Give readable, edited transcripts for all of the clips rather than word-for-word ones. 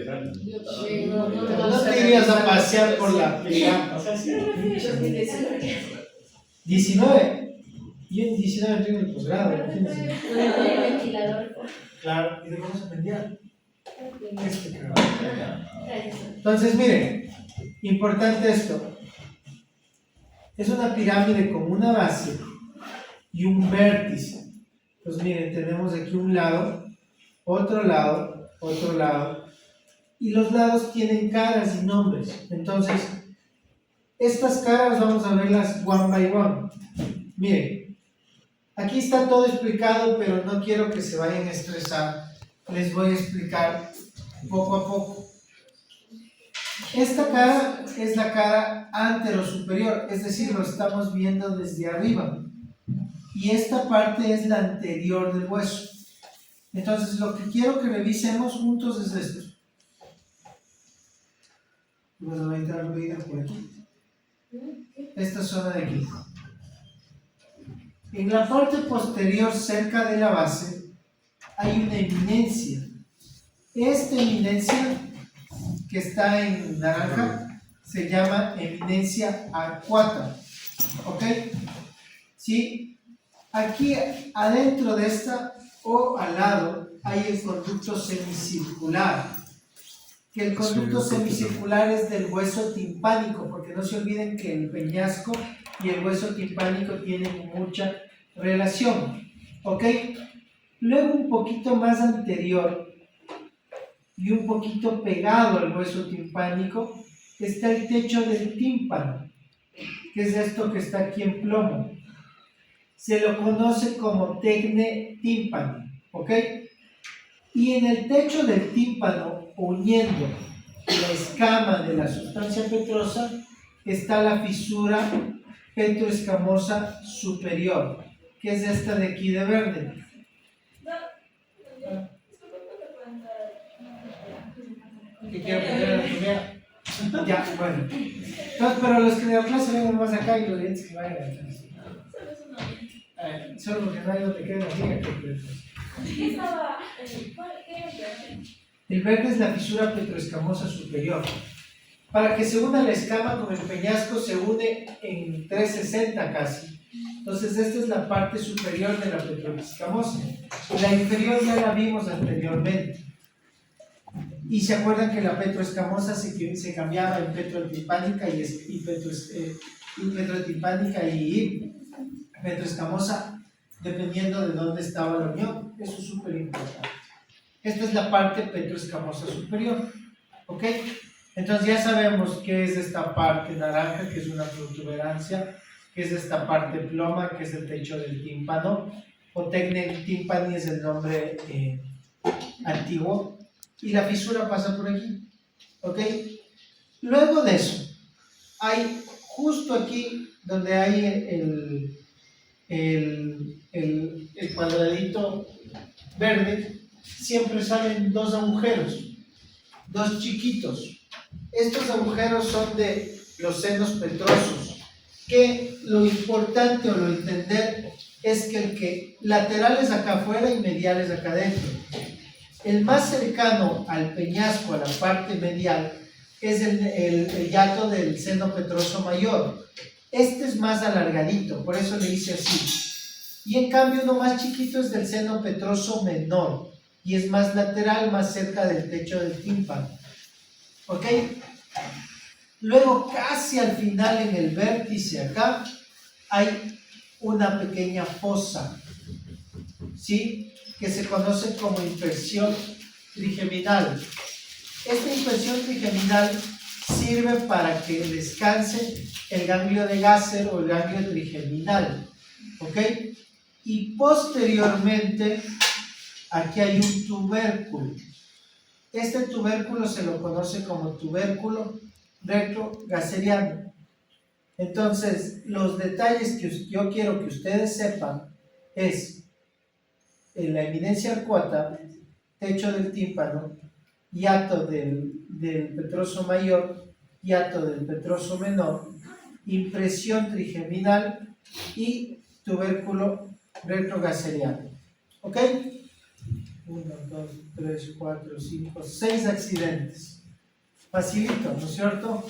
No te irías a pasear por la pirámide. 19. Y en 19 tengo el posgrado, imagínense. Claro, ¿y de cómo se aprendía? Entonces, miren, importante esto. Es una pirámide con una base y un vértice. Pues miren, tenemos aquí un lado, otro lado, otro lado. Y los lados tienen caras y nombres. Entonces, estas caras vamos a verlas one by one. Miren, aquí está todo explicado, pero no quiero que se vayan a estresar. Les voy a explicar poco a poco. Esta cara es la cara anterosuperior, es decir, lo estamos viendo desde arriba. Y esta parte es la anterior del hueso. Entonces, lo que quiero que revisemos juntos es esto. Vamos a entrar por aquí. Esta zona de aquí. En la parte posterior, cerca de la base, hay una eminencia. Esta eminencia que está en naranja se llama eminencia acuata. ¿Ok? ¿Sí? Aquí adentro de esta o al lado hay el conducto semicircular. Que el conducto semicircular es del hueso timpánico, porque no se olviden que el peñasco y el hueso timpánico tienen mucha relación. ¿Ok? Luego un poquito más anterior y un poquito pegado al hueso timpánico está el techo del tímpano, que es esto que está aquí en plomo. Se lo conoce como tecne tímpano, ¿ok? Y en el techo del tímpano, uniendo la escama de la sustancia petrosa, está la fisura petroescamosa superior, que es esta de aquí de verde. ¿Qué quiero aprender a estudiar? Ya, bueno. Entonces, pero los que de la clase vengan más acá y los dientes que vayan a la clase. Solo porque nadie no te queda así. El verde es la fisura petroescamosa superior. Para que se una la escama con el peñasco se une en 360 casi. Entonces esta es la parte superior de la petroescamosa. La inferior ya la vimos anteriormente. Y se acuerdan que la petroescamosa se cambiaba en petrotimpánica y petrotimpánica y petroescamosa dependiendo de dónde estaba la unión. Eso es súper importante. Esta es la parte petroescamosa superior. ¿Ok? Entonces ya sabemos qué es esta parte naranja, que es una protuberancia, qué es esta parte ploma, que es el techo del tímpano, o tecne tímpani es el nombre antiguo, y la fisura pasa por aquí. ¿Ok? Luego de eso, hay justo aquí donde hay el cuadradito verde, siempre salen dos agujeros, dos chiquitos. Estos agujeros son de los senos petrosos, que lo importante o lo entender es que el que lateral es acá afuera y medial es acá adentro. El más cercano al peñasco, a la parte medial, es el yato del seno petroso mayor. Este es más alargadito, por eso le hice así. Y en cambio uno más chiquito es del seno petroso menor, y es más lateral, más cerca del techo del tímpano. ¿Ok? Luego casi al final en el vértice acá hay una pequeña fosa, ¿sí? Que se conoce como impresión trigeminal. Esta impresión trigeminal sirve para que descanse el ganglio de Gasser o el ganglio trigeminal, ¿ok? Y posteriormente aquí hay un tubérculo. Este tubérculo se lo conoce como tubérculo retrogasseriano. Entonces, los detalles que yo quiero que ustedes sepan es la eminencia arcuata, techo del tímpano, hiato del petroso mayor, hiato del petroso menor, impresión trigeminal y tubérculo retrogasseriano. ¿Ok? 1, 2, 3, 4, 5, 6 accidentes. Facilito, ¿no es cierto?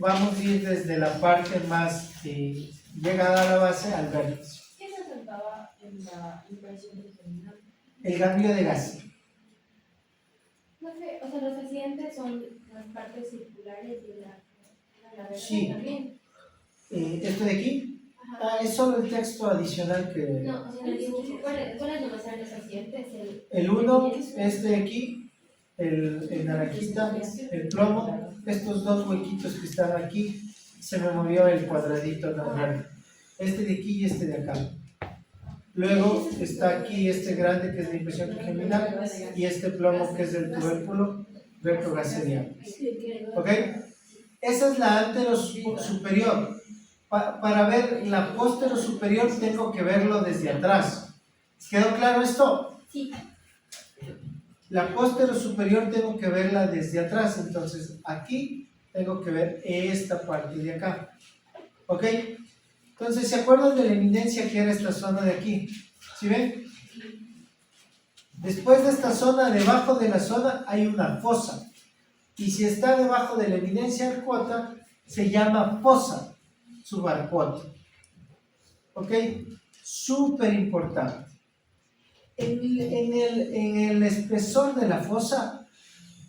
Vamos a ir desde la parte más llegada a la base al vértice. ¿Qué se trataba en la impresión determinada? El cambio de gas. No sé, o sea, los accidentes son las partes circulares de la versión Sí. también. ¿Esto de aquí? Ajá. Es solo el texto adicional que... No, o sea, el dibujo. ¿Cuáles van a ser los accidentes? El 1, este de aquí, el naranjista, el plomo, estos dos huequitos que están aquí, se me movió el cuadradito naranja. Este de aquí y este de acá. Luego está aquí este grande que es la impresión trigeminal y este plomo que es el tubérculo retrogaseriano. ¿Ok? Esa es la antero superior. Para ver la póstero superior tengo que verlo desde atrás. ¿Quedó claro esto? Sí. La póstero superior tengo que verla desde atrás, entonces aquí tengo que ver esta parte de acá. ¿Ok? Entonces, ¿se acuerdan de la eminencia que era esta zona de aquí? ¿Sí ven? Después de esta zona, debajo de la zona hay una fosa. Y si está debajo de la eminencia arcuata, se llama fosa subarcuata. ¿Ok? Súper importante. En el espesor de la fosa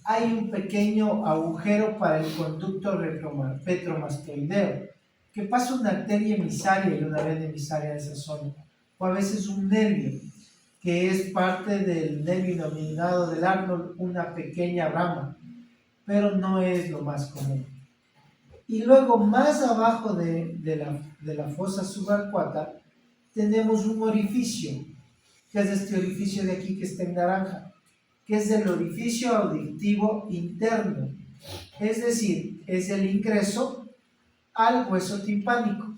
hay un pequeño agujero para el conducto petromastoideo, que pasa una arteria emisaria y una vena emisaria de esa zona, o a veces un nervio, que es parte del nervio inominado del Arnold, una pequeña rama, pero no es lo más común. Y luego más abajo de la fosa subarcuata tenemos un orificio, que es este orificio de aquí que está en naranja, que es el orificio auditivo interno, es decir, es el ingreso al hueso timpánico.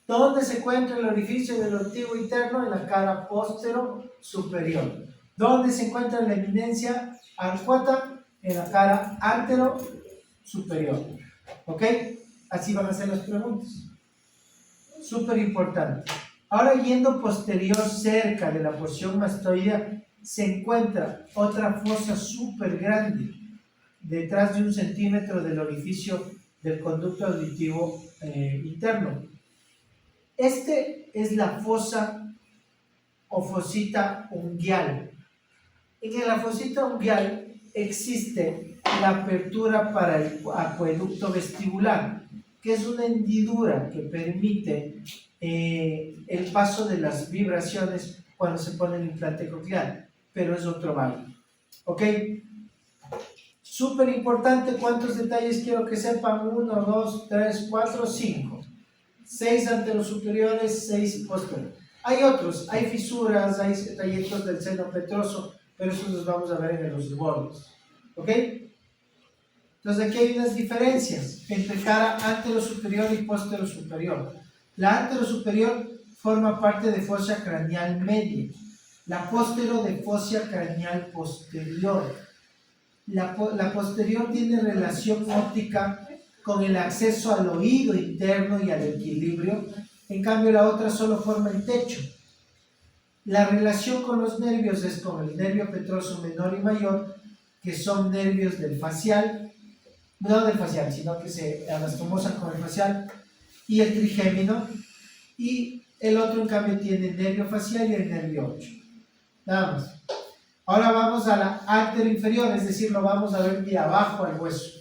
¿Dónde se encuentra el orificio del auditivo interno? En la cara póstero superior. ¿Dónde se encuentra la eminencia arcuata? En la cara antero superior. ¿Ok? Así van a ser las preguntas. Súper importante. Ahora, yendo posterior cerca de la porción mastoidea, se encuentra otra fosa súper grande, detrás de 1 centímetro del orificio del conducto auditivo interno. Este es la fosa o fosita unguial. En la fosita unguial existe la apertura para el acueducto vestibular, que es una hendidura que permite el paso de las vibraciones cuando se pone el implante coclear, pero es otro baile. ¿Ok? Súper importante, ¿cuántos detalles quiero que sepan? 1, 2, 3, 4, 5. 6 anterosuperiores, 6 posteriores. Hay otros, hay fisuras, hay trayectos del seno petroso, pero eso los vamos a ver en los bordes. ¿Ok? Entonces aquí hay unas diferencias entre cara anterosuperior y posterosuperior. La anterosuperior forma parte de fosa craneal media, la postero de fosa craneal posterior. La posterior tiene relación óptica con el acceso al oído interno y al equilibrio, en cambio la otra solo forma el techo. La relación con los nervios es con el nervio petroso menor y mayor, que son nervios del facial, no del facial, sino que se anastomosan con el facial, y el trigémino, y el otro en cambio tiene el nervio facial y el nervio 8. Nada más. Ahora vamos a la anteroinferior, es decir, lo vamos a ver de abajo al hueso.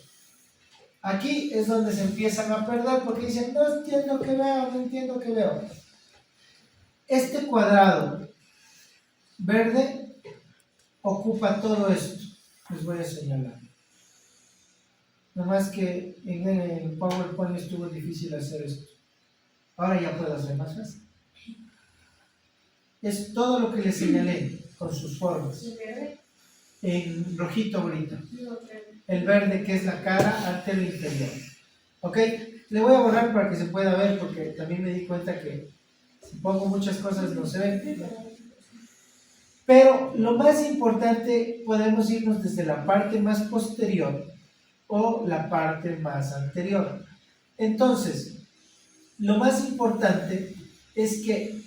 Aquí es donde se empiezan a perder porque dicen, no entiendo qué veo, no entiendo qué veo. Este cuadrado verde ocupa todo esto. Les voy a señalar. Nomás que en el PowerPoint estuvo difícil hacer esto. Ahora ya puedo hacer más fácil. Es todo lo que les señalé con sus formas. ¿El verde? En rojito ahorita. No, verde. El verde que es la cara anteroinferior. ¿Ok? Le voy a borrar para que se pueda ver porque también me di cuenta que si pongo muchas cosas no se ven. Pero lo más importante, podemos irnos desde la parte más posterior o la parte más anterior. Entonces, lo más importante es que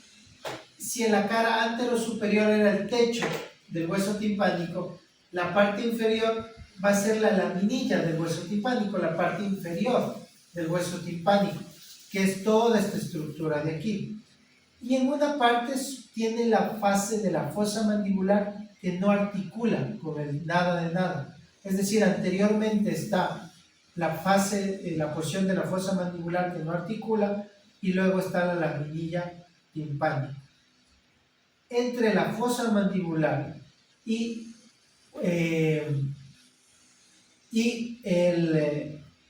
si en la cara antero-superior era el techo del hueso timpánico, la parte inferior va a ser la laminilla del hueso timpánico, la parte inferior del hueso timpánico, que es toda esta estructura de aquí. Y en una parte tiene la fase de la fosa mandibular que no articula con el nada de nada. Es decir, anteriormente está la fase, la porción de la fosa mandibular que no articula, y luego está la laminilla timpánica. Entre la fosa mandibular y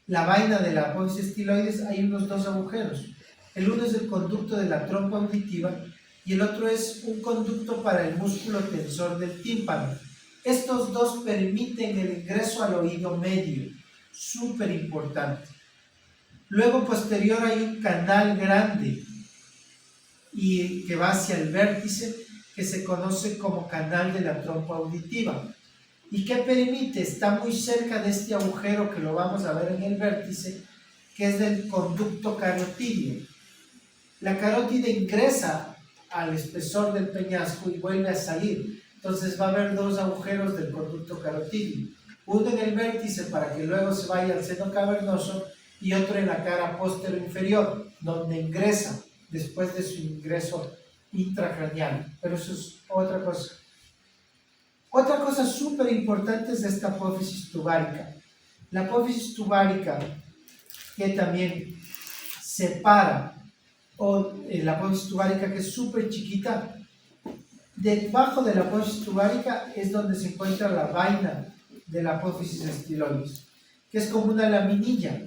la vaina de la apófisis estiloides hay unos dos agujeros. El uno es el conducto de la trompa auditiva y el otro es un conducto para el músculo tensor del tímpano. Estos dos permiten el ingreso al oído medio, súper importante. Luego posterior hay un canal grande y que va hacia el vértice, que se conoce como canal de la trompa auditiva. ¿Y qué permite? Está muy cerca de este agujero que lo vamos a ver en el vértice, que es del conducto carotídeo. La carótida ingresa al espesor del peñasco y vuelve a salir. Entonces va a haber dos agujeros del conducto carotídeo. Uno en el vértice para que luego se vaya al seno cavernoso y otro en la cara postero inferior, donde ingresa después de su ingreso intracraneal. Pero eso es otra cosa. Otra cosa súper importante es esta apófisis tubárica. La apófisis tubárica, que también separa, o la apófisis tubárica que es súper chiquita, debajo de la apófisis tubárica es donde se encuentra la vaina de la apófisis estiloides, que es como una laminilla,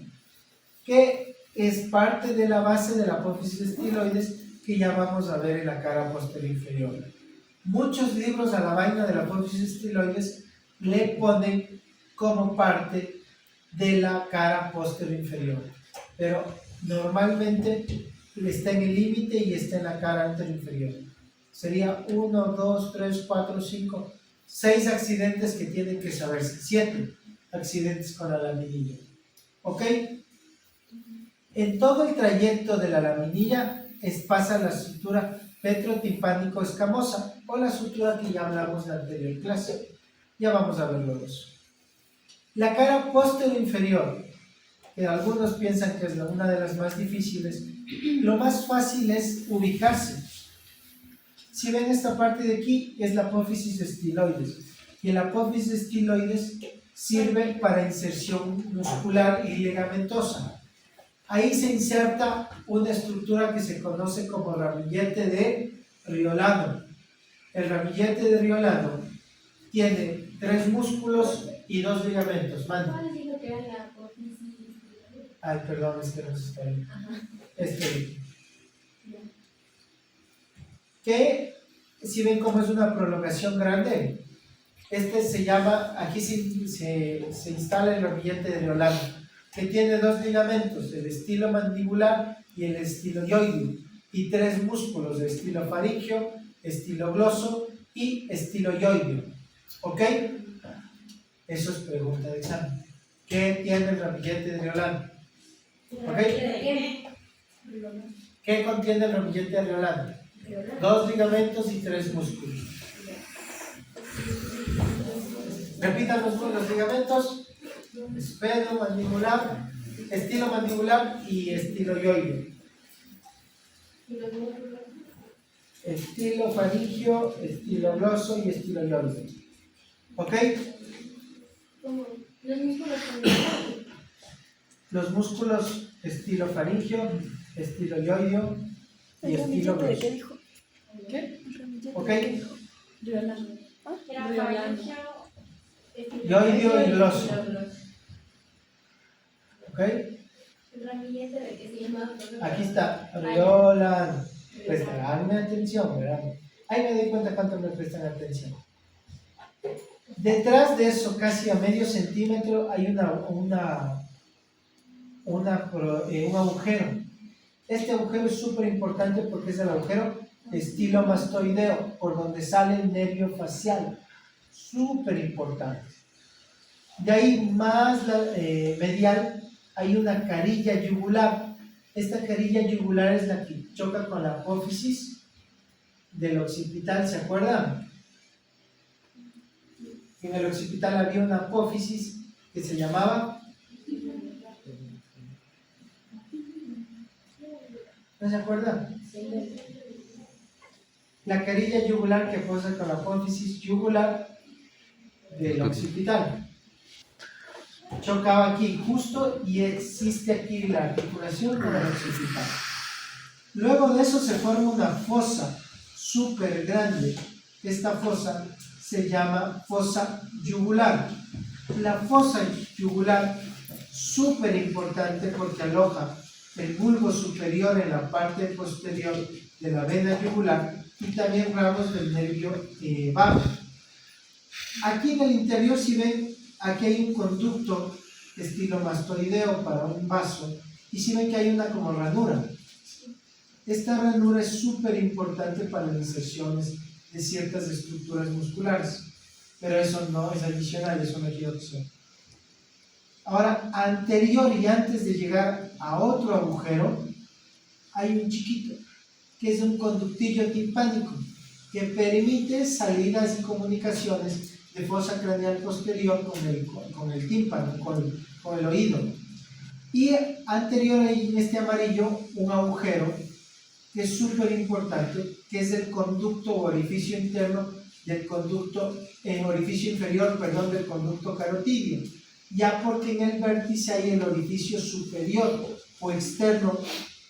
que es parte de la base de la apófisis estiloides, que ya vamos a ver en la cara posterior inferior. Muchos libros a la vaina de la apófisis estiloides le ponen como parte de la cara posterior inferior, pero normalmente está en el límite y está en la cara anterior inferior. Sería 1, 2, 3, 4, 5, 6 accidentes que tienen que saberse, 7 accidentes con la laminilla. ¿Ok? En todo el trayecto de la laminilla pasa la sutura petrotimpánico-escamosa, o la sutura que ya hablamos en la anterior clase. Ya vamos a verlo eso. La cara posterior inferior, que algunos piensan que es una de las más difíciles, lo más fácil es ubicarse. Si ven esta parte de aquí, es la apófisis estiloides, y el apófisis estiloides sirve para inserción muscular y ligamentosa. Ahí se inserta una estructura que se conoce como ramillete de Riolano. El ramillete de Riolano tiene 3 músculos y 2 ligamentos. ¿Cuál dijo que era la apófisis? Ay, perdón, es que no se está ahí. Que, si ven cómo es una prolongación grande, se llama, aquí se instala el ramillete de Riolano, que tiene 2 ligamentos, el estilo mandibular y el estiloioideo, y 3 músculos, el estilo faringeo, estilo gloso y estiloioideo. ¿Ok? Eso es pregunta de examen. ¿Qué tiene el ramillete de Riolano? ¿Ok? ¿Qué contiene el ramillete de Riolano? 2 ligamentos y 3 músculos. Repitan los ligamentos. Espedo mandibular, estilo mandibular y estiloioideo. ¿Y los músculos? Estilo faringeo, estilo gloso y estiloioideo. ¿Ok? ¿Cómo? Los músculos son Los músculos estilo faringeo, estiloioideo y estilo gloso. ¿Qué dijo? ¿Qué? ¿Ok? Riolano. Era Riolano. faringeo, Ioideo y gloso. ¿Ok? El ramillete de que se llama. Aquí está, Riolano. Prestarme atención, ¿verdad? Ahí me doy cuenta cuánto me prestan atención. Detrás de eso, casi a medio centímetro, hay un agujero. Este agujero es súper importante porque es el agujero estilomastoideo, por donde sale el nervio facial. Súper importante. De ahí más medial hay una carilla yugular. Esta carilla yugular es la que choca con la apófisis del occipital, ¿se acuerdan? En el occipital había una apófisis que se llamaba, ¿no se acuerdan? La carilla yugular que posa con la apófisis yugular del occipital. Chocaba aquí justo y existe aquí la articulación con el occipital. Luego de eso se forma una fosa súper grande. Esta fosa se llama fosa yugular. La fosa yugular, súper importante porque aloja el bulbo superior en la parte posterior de la vena yugular y también ramos del nervio vago. Aquí en el interior, si ven, aquí hay un conducto estilo mastoideo para un vaso y si ven que hay una como ranura. Esta ranura es súper importante para las inserciones de ciertas estructuras musculares, pero eso no es adicional, eso no quiero que sea. Ahora, anterior y antes de llegar a otro agujero, hay un chiquito, que es un conductillo timpánico, que permite salidas y comunicaciones de fosa craneal posterior con el tímpano, con el oído. Y anterior ahí en este amarillo, un agujero que es súper importante, que es el conducto o orificio interno del conducto, orificio inferior, perdón, del conducto carotidio. Ya porque en el vértice hay el orificio superior o externo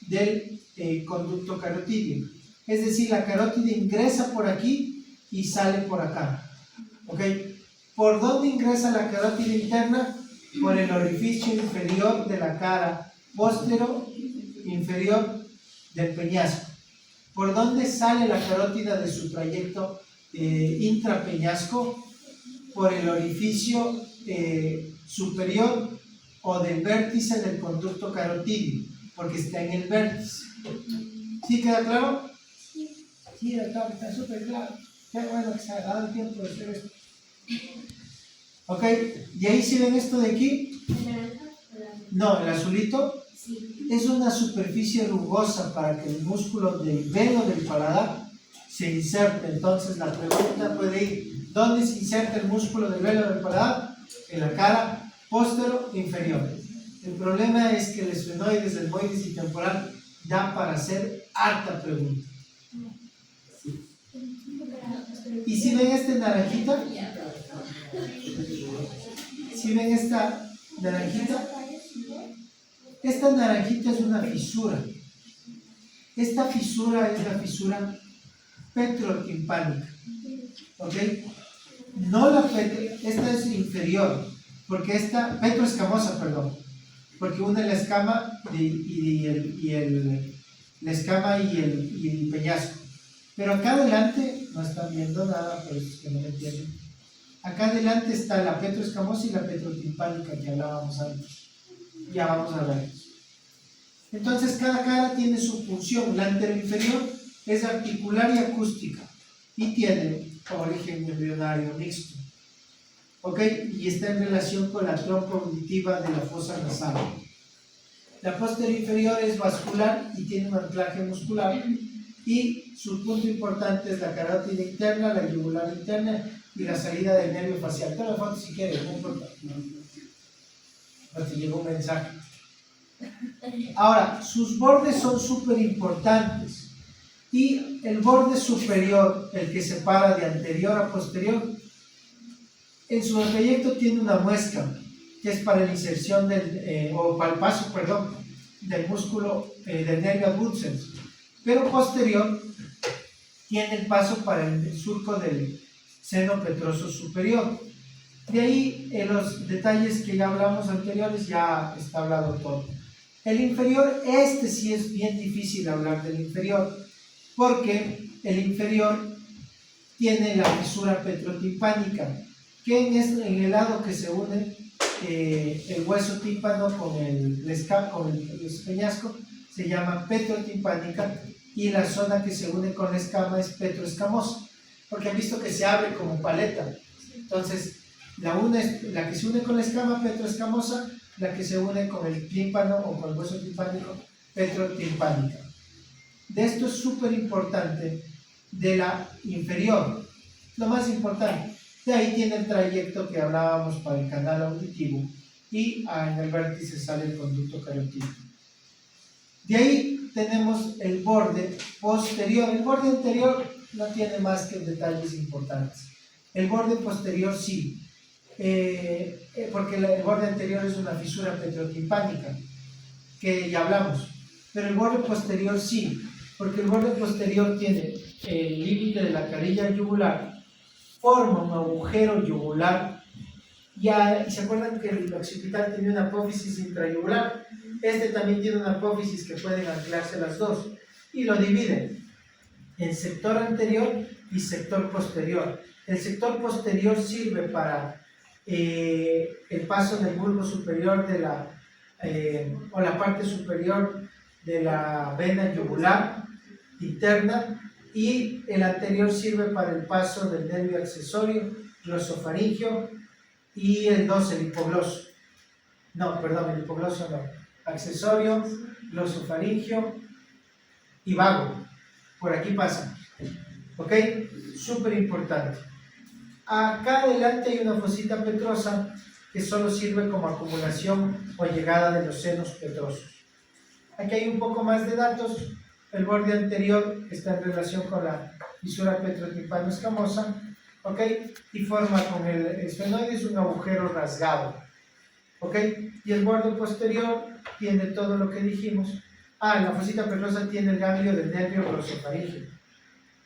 del conducto carotidio. Es decir, la carótida ingresa por aquí y sale por acá. ¿Ok? ¿Por dónde ingresa la carótida interna? Por el orificio inferior de la cara postero inferior del peñasco. ¿Por dónde sale la carótida de su trayecto intrapeñasco? Por el orificio superior o del vértice del conducto carotidio, porque está en el vértice. ¿Sí queda claro? Sí, está súper claro. Qué bueno que se ha dado el tiempo de hacer esto. Ok, y ahí si ven esto de aquí. No, el azulito es una superficie rugosa para que el músculo del velo del paladar se inserte. Entonces la pregunta puede ir: ¿dónde se inserta el músculo del velo del paladar? En la cara postero inferior. El problema es que el esfenoides, delmoides y temporal da para hacer harta pregunta. Y si ven esta naranjita, si ven esta naranjita es una fisura. Esta fisura es la fisura petrotimpánica. ¿Ok? No la esta es inferior, porque esta, petroescamosa, perdón, porque une la escama la escama y el peñasco. Pero acá adelante, no están viendo nada, pero es que no me entienden. Acá adelante está la petroescamosa y la petrotimpánica que hablábamos antes. Ya vamos a ver. Entonces cada cara tiene su función. La anteroinferior es articular y acústica y tiene origen embrionario mixto. ¿Ok? Y está en relación con la trompa auditiva de la fosa nasal. La posterior inferior es vascular y tiene un anclaje muscular y su punto importante es la carótida interna, la yugular interna y la salida del nervio facial. Toma foto si quieres, no importa. No te llegó un mensaje. Ahora, sus bordes son súper importantes y el borde superior, el que separa de anterior a posterior, en su trayecto tiene una muesca que es para la inserción o para el paso, perdón, del músculo del nervio abducens, pero posterior tiene el paso para el surco del seno petroso superior. De ahí, en los detalles que ya hablamos anteriores, ya está hablado todo. El inferior, sí es bien difícil hablar del inferior, porque el inferior tiene la fisura petrotimpánica, que es en el lado que se une el hueso tímpano con el peñasco, se llama petrotimpánica, y la zona que se une con la escama es petroescamosa, porque han visto que se abre como paleta. Entonces, la que se une con la escama, petroescamosa; la que se une con el tímpano o con el hueso timpánico, petrotimpánica. De esto es súper importante de la inferior, lo más importante. De ahí tiene el trayecto que hablábamos para el canal auditivo y en el vértice sale el conducto carotídeo. De ahí tenemos el borde posterior. El borde anterior no tiene más que detalles importantes. El borde posterior sí, porque el borde anterior es una fisura petrotimpánica, que ya hablamos, pero el borde posterior sí, porque el borde posterior tiene el límite de la carilla yugular, forma un agujero yugular, y se acuerdan que el occipital tenía una apófisis intrayugular. Este también tiene una apófisis que pueden anclarse las dos, y lo dividen en sector anterior y sector posterior. El sector posterior sirve para el paso del bulbo superior de o la parte superior de la vena yugular interna, y el anterior sirve para el paso del nervio accesorio, glosofaringio y el hipogloso. No, perdón, el hipogloso no. Accesorio, glosofaringio y vago. Por aquí pasa. ¿Ok? Súper importante. Acá adelante hay una fosita petrosa que solo sirve como acumulación o llegada de los senos petrosos. Aquí hay un poco más de datos. El borde anterior está en relación con la fisura petrotimpano-escamosa, ¿ok? Y forma con el esfenoides un agujero rasgado, ¿ok? Y el borde posterior tiene todo lo que dijimos. La fosita petrosa tiene el ganglio del nervio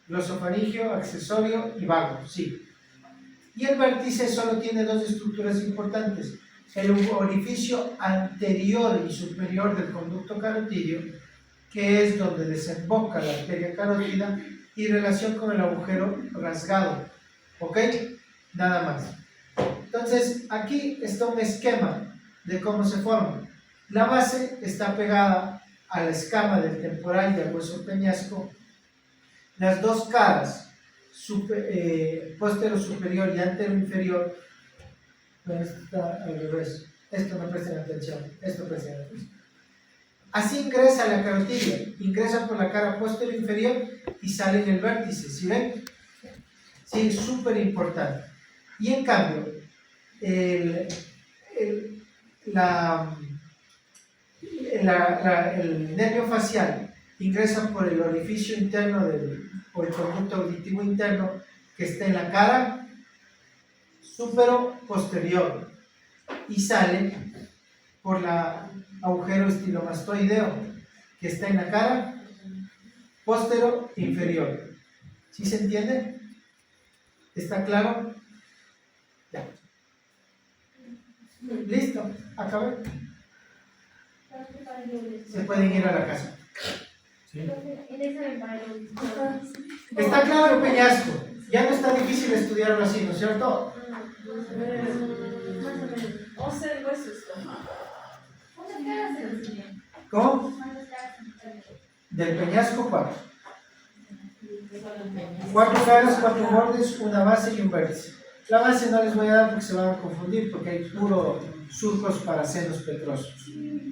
glosofaringio, accesorio y vago, sí. Y el vértice solo tiene dos estructuras importantes: el orificio anterior y superior del conducto carotídeo, que es donde desemboca la arteria carótida, y relación con el agujero rasgado, ¿ok? Nada más. Entonces, aquí está un esquema de cómo se forma. La base está pegada a la escama del temporal del hueso peñasco. Las dos caras, postero superior y antero inferior, esto está al revés. Esto no presten atención, esto presten atención. Así ingresa la carotidia, ingresa por la cara postero inferior y sale en el vértice, ¿sí ven? Sí, es súper importante. Y en cambio, el nervio facial ingresa por el orificio interno o el conducto auditivo interno, que está en la cara supero posterior, y sale por la agujero estilomastoideo, que está en la cara postero inferior. ¿Sí se entiende? ¿Está claro? Ya. Listo, acabé. Se pueden ir a la casa. ¿Sí? Está claro el peñasco. Ya no está difícil estudiarlo así, ¿no es cierto? ¿Cómo? Del peñasco 4. 4 caras, 4 bordes, una base y un vértice. La base no les voy a dar porque se van a confundir, porque hay puro surcos para senos petrosos. ¿Sí?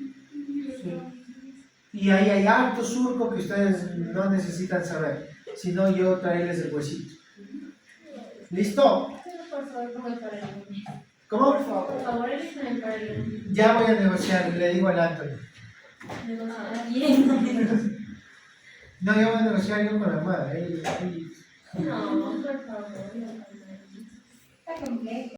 Y ahí hay harto surco que ustedes no necesitan saber, sino yo traerles el huesito. ¿Listo? ¿Cómo? Por favor, Ya voy a negociar, le digo al Anthony. No, yo voy a negociar yo con la Armada. No, por favor. Está complejo.